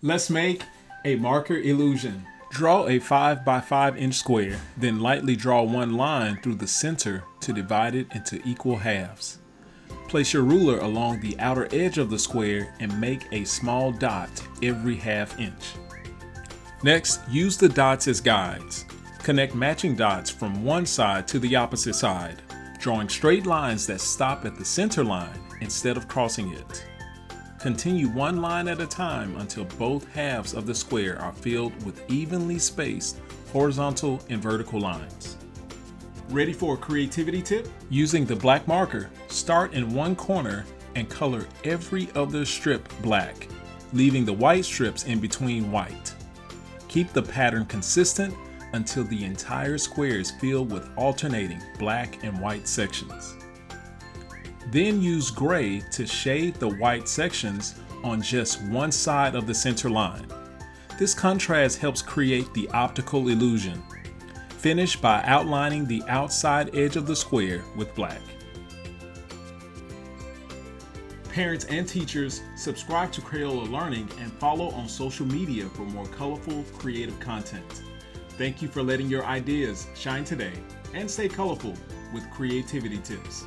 Let's make a marker illusion. Draw a 5 by 5 inch square, then lightly draw one line through the center to divide it into equal halves. Place your ruler along the outer edge of the square and make a small dot every ½ inch. Next, use the dots as guides. Connect matching dots from one side to the opposite side, drawing straight lines that stop at the center line instead of crossing it. Continue one line at a time until both halves of the square are filled with evenly spaced horizontal and vertical lines. Ready for a creativity tip? Using the black marker, start in one corner and color every other strip black, leaving the white strips in between white. Keep the pattern consistent until the entire square is filled with alternating black and white sections. Then use gray to shade the white sections on just one side of the center line. This contrast helps create the optical illusion. Finish by outlining the outside edge of the square with black. Parents and teachers, subscribe to Crayola Learning and follow on social media for more colorful, creative content. Thank you for letting your ideas shine today and stay colorful with creativity tips.